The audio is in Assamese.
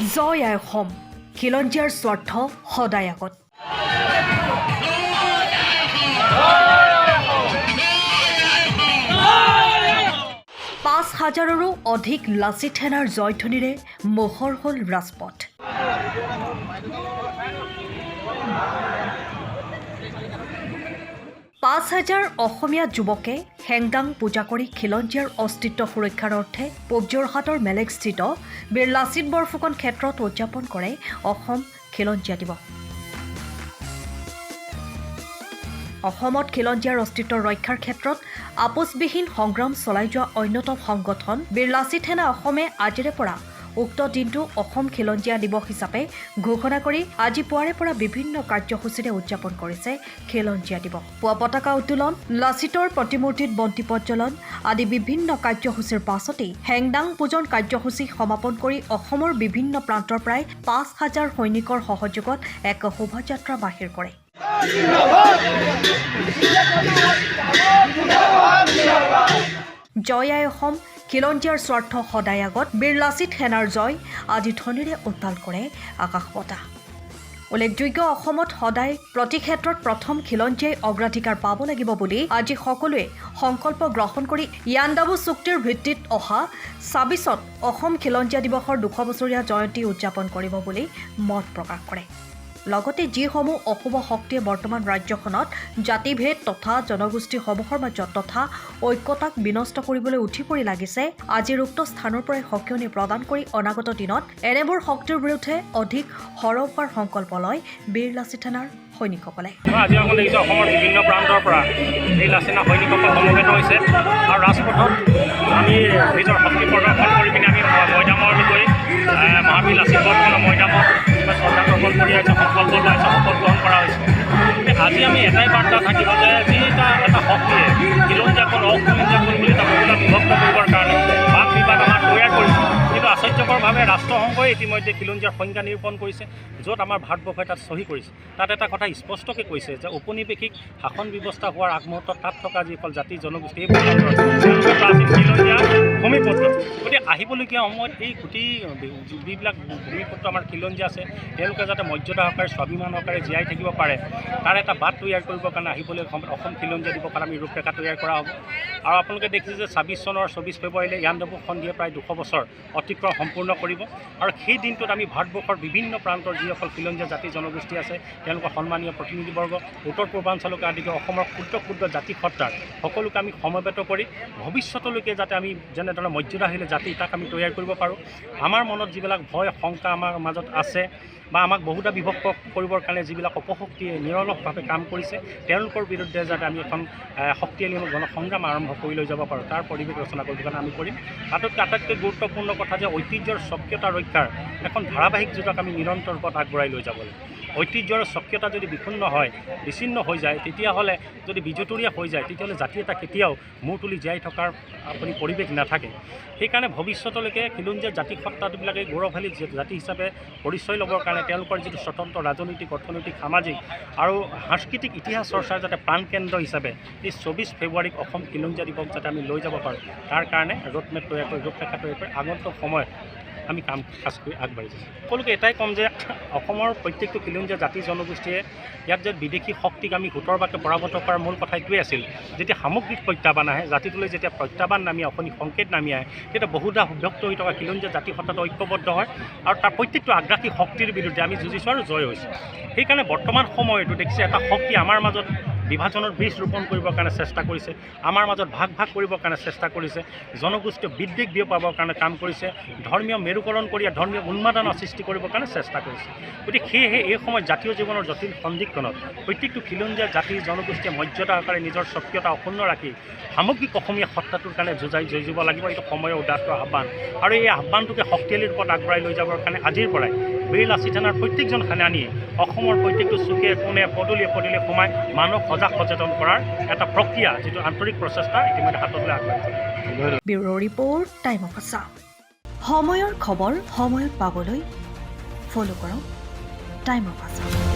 জয় আই অসম খিলঞ্জীয়াৰ স্বাৰ্থ সদায় আগত। ৫,০০০ৰো অধিক লাচিত সেনাৰ জয়ধ্বনিৰে মোহৰ হ'ল ৰাজপথ। পাঁচ হাজাৰ অসমীয়া যুৱকে হেংদাং পূজা কৰি খিলঞ্জীয়াৰ অস্তিত্ব সুৰক্ষাৰ অৰ্থে পূব যোৰহাটৰ মেলেকস্থিত বীৰ লাচিত বৰফুকন ক্ষেত্ৰত উদযাপন কৰে অসম খিলঞ্জীয়া দিৱস। অসমত খিলঞ্জীয়াৰ অস্তিত্ব ৰক্ষাৰ ক্ষেত্ৰত আপোচবিহীন সংগ্ৰাম চলাই যোৱা অন্যতম সংগঠন বীৰ লাচিত সেনা অসমে আজিৰে পৰা উক্ত দিনটো অসম খিলঞ্জীয়া দিৱস হিচাপে ঘোষণা কৰি আজি পুৱাৰে পৰা বিভিন্ন কাৰ্যসূচীৰে উদযাপন কৰিছে খিলঞ্জীয়া দিৱস। পুৱা পতাকা উত্তোলন, লাচিতৰ প্ৰতিমূৰ্তিত বন্তি প্ৰজ্বলন আদি বিভিন্ন কাৰ্যসূচীৰ পাছতেই হেংদাং পূজন কাৰ্যসূচী সমাপন কৰি অসমৰ বিভিন্ন প্ৰান্তৰ প্ৰায় ৫,০০০ সৈনিকৰ সহযোগত এক শোভাযাত্ৰা বাহিৰ কৰে। জয় আই অসম খিলঞ্জীয়াৰ স্বাৰ্থ সদায় আগত বীৰ লাচিত সেনাৰ জয় আদি ধ্বনিৰে উত্তাল কৰে আকাশ বতাহ। উল্লেখযোগ্য অসমত সদায় প্ৰতি ক্ষেত্ৰত প্ৰথম খিলঞ্জীয়াই অগ্ৰাধিকাৰ পাব লাগিব বুলি আজি সকলোৱে সংকল্প গ্ৰহণ কৰি ইয়াণ্ডাবু চুক্তিৰ ভিত্তিত অহা ২৬ত অসম খিলঞ্জীয়া দিৱসৰ ২০০ বছৰীয়া জয়ন্তী উদযাপন কৰিব বুলি মত প্ৰকাশ কৰে। লগতে যিসমূহ অশুভ শক্তিয়ে বৰ্তমান ৰাজ্যখনত জাতিভেদ তথা জনগোষ্ঠীসমূহৰ মাজত তথা ঐক্যতাক বিনষ্ট কৰিবলৈ উঠি পৰি লাগিছে, আজিৰ উক্ত স্থানৰ পৰাই সকিয়নি প্ৰদান কৰি অনাগত দিনত এনেবোৰ শক্তিৰ বিৰুদ্ধে অধিক সৰব হোৱাৰ সংকল্প লয় বীৰ লাচিত সেনাৰ সৈনিকসকলে। আজি আমি দেখিছোঁ অসমৰ বিভিন্ন প্ৰান্তৰ পৰা বীৰ লাচিত সেনা সৈনিকসকল সমবেত হৈছে আৰু ৰাজপথত আমি নিজৰ শক্তি প্ৰদৰ্শন কৰি পিনে আমি মৈদামলৈ গৈ মহাবীৰ লাচিত বৰফুকনৰ মৈদামত শ্ৰদ্ধা জ্ঞাপন কৰি আহিছে, সংকল্প লৈছে, শপত গ্ৰহণ কৰা হৈছে। আজি আমি এটাই বাৰ্তা থাকিব যে যি এটা শক্তিয়ে খিলঞ্জীয়াকল অখিলঞ্জীয়াকল বুলি এটা বহুলত বিভক্ত কৰিবৰ কাৰণে বাক বিবাদ আমাৰ তৈয়াৰ কৰিছে, কিন্তু আশ্চৰ্যকৰভাৱে ৰাষ্ট্ৰসংঘই ইতিমধ্যে খিলঞ্জীয়াৰ সংজ্ঞা নিৰূপণ কৰিছে, য'ত আমাৰ ভাৰতবৰ্ষই তাত চহী কৰিছে। তাত এটা কথা স্পষ্টকৈ কৈছে যে ঔপনিৱেশিক শাসন ব্যৱস্থা হোৱাৰ আগমুহূৰ্তত তাত থকা যিসকল জাতি জনগোষ্ঠী এই তেওঁলোকে প্ৰাচীন খিলঞ্জীয়া ভূমিপুত্ৰ। গতিকে আহিবলগীয়া সময়ত এই গোটেই যিবিলাক ভূমিপুত্ৰ আমাৰ খিলঞ্জীয়া আছে তেওঁলোকে যাতে মৰ্যাদা সহকাৰে স্বাভিমান সহকাৰে জীয়াই থাকিব পাৰে তাৰ এটা বাট তৈয়াৰ কৰিবৰ কাৰণে আহিবলৈ অসম খিলঞ্জীয়া দিৱসত আমি ৰূপৰেখা তৈয়াৰ কৰা হ'ব। আৰু আপোনালোকে দেখিছে যে ২৬ চনৰ ২৪ ফেব্ৰুৱাৰীলৈ ইয়াণ্ডাবু সন্ধিয়ে প্ৰায় ২০০ বছৰ অতিক্ৰম সম্পূৰ্ণ কৰিব আৰু সেই দিনটোত আমি ভাৰতবৰ্ষৰ বিভিন্ন প্ৰান্তৰ যিসকল খিলঞ্জীয়া জাতি জনগোষ্ঠী আছে তেওঁলোকৰ সন্মানীয় প্ৰতিনিধিবৰ্গ উত্তৰ পূৰ্বাঞ্চলকে আদি কৰি অসমৰ ক্ষুদ্ৰ ক্ষুদ্ৰ জাতি সত্তাৰ সকলোকে আমি সমবেত কৰি ভৱিষ্যতলৈকে যাতে আমি যেনেধৰণে মৰ্যাদাশীল জাতি তাক আমি তৈয়াৰ কৰিব পাৰোঁ। আমাৰ মনত যিবিলাক ভয় শংকা আমাৰ মাজত আছে বা আমাক বহুতা বিভক্ত কৰিবৰ কাৰণে যিবিলাক অপশক্তিয়ে নিৰলসভাৱে কাম কৰিছে তেওঁলোকৰ বিৰুদ্ধে যাতে আমি এখন শক্তিশালী গণসংগ্ৰাম আৰম্ভ কৰি লৈ যাব পাৰোঁ তাৰ পৰিৱেশ ৰচনা কৰিবৰ কাৰণে আমি কৰিম। আটাইতকৈ গুৰুত্বপূৰ্ণ কথা যে ঐতিহ্যৰ স্বকীয়তা ৰক্ষাৰ এখন ধাৰাবাহিক যুঁজক আমি নিৰন্তৰ পথ আগবঢ়াই লৈ যাব লাগিব। ঐতিহ্যৰ স্বকীয়তা যদি বিক্ষুণ্ণ হয়, বিচ্ছিন্ন হৈ যায়, তেতিয়াহ'লে যদি বিজুতৰীয়া হৈ যায় তেতিয়াহ'লে জাতি এটা কেতিয়াও মূৰ তুলি জীয়াই থকাৰ আপুনি পৰিৱেশ নাথাকে। সেইকাৰণে ভৱিষ্যতলৈকে খিলঞ্জীয়া জাতি সত্তাবিলাকে গৌৰৱশালী জাতি হিচাপে পৰিচয় ল'বৰ কাৰণে তেওঁলোকৰ যিটো স্বতন্ত্ৰ ৰাজনৈতিক অৰ্থনৈতিক সামাজিক আৰু সাংস্কৃতিক ইতিহাস চৰ্চাৰ যাতে প্ৰাণকেন্দ্ৰ হিচাপে এই ২৪ ফেব্ৰুৱাৰীক অসম খিলঞ্জীয়া দিৱস যাতে আমি লৈ যাব পাৰোঁ তাৰ কাৰণে ৰোডমেপ তৈয়াৰ কৰি ৰূপৰেখা তৈয়াৰ কৰি আগন্তুক সময়ত আমি কাম কাজ কৰি আগবাঢ়িছোঁ। সকলোকে এটাই ক'ম যে অসমৰ প্ৰত্যেকটো খিলঞ্জীয়া জাতি জনগোষ্ঠীয়ে ইয়াত যে বিদেশী শক্তিক আমি ভোটৰ বাকে পৰাভূত কৰাৰ মূল কথা এইটোৱে আছিল। যেতিয়া সামগ্ৰিক প্ৰত্যাহ্বান আহে, জাতিটোলৈ যেতিয়া প্ৰত্যাহ্বান নামি অশনি সংকেত নামি আহে তেতিয়া বহুধা ব্যক্ত হৈ থকা খিলঞ্জীয়া জাতি সত্তাটো ঐক্যবদ্ধ হয় আৰু তাৰ প্ৰত্যেকটো আগ্ৰাসী শক্তিৰ বিৰুদ্ধে আমি যুঁজিছোঁ আৰু জয় হৈছোঁ। সেইকাৰণে বৰ্তমান সময়তো দেখিছে এটা শক্তি আমাৰ মাজত বিভাজনৰ বীজ ৰোপণ কৰিবৰ কাৰণে চেষ্টা কৰিছে, আমাৰ মাজত ভাগ ভাগ কৰিবৰ কাৰণে চেষ্টা কৰিছে, জনগোষ্ঠীয় বিদ্বেষ বিয়পাবৰ কাৰণে কাম কৰিছে, ধৰ্মীয় মেৰুকৰণ কৰি ধৰ্মীয় উন্মাদনা সৃষ্টি কৰিবৰ কাৰণে চেষ্টা কৰিছে। গতিকে সেয়েহে এই সময়ত জাতীয় জীৱনৰ জটিল সন্ধিক্ষণত প্ৰত্যেকটো খিলঞ্জীয়া জাতি জনগোষ্ঠীয়ে মৰ্যাদা আকাৰে নিজৰ স্বকীয়তা অক্ষুণ্ণ ৰাখি সামগ্ৰিক অসমীয়া সত্তাটোৰ কাৰণে যুঁজিব লাগিব। এইটো সময়ৰ উদাত্ত আহ্বান আৰু এই আহ্বানটোকে শক্তিশালী ৰূপত আগবঢ়াই লৈ যাবৰ কাৰণে আজিৰ পৰাই বীৰ লাচিত সেনাৰ প্ৰত্যেকজন সেনানীয়ে অসমৰ প্ৰত্যেকটো চুকে কোণে পদূলিয়ে পদূলিয়ে সোমাই মানুহ সজাগ সচেতন কৰাৰ এটা প্ৰক্ৰিয়া যিটো আন্তৰিক প্ৰচেষ্টা ইতিমধ্যে হাতত লৈ আগবাঢ়িছে। Bureau report time of Assam. সময়ৰ খবৰ সময়ত পাবলৈ ফ'ল' কৰক টাইম অফ আছাম।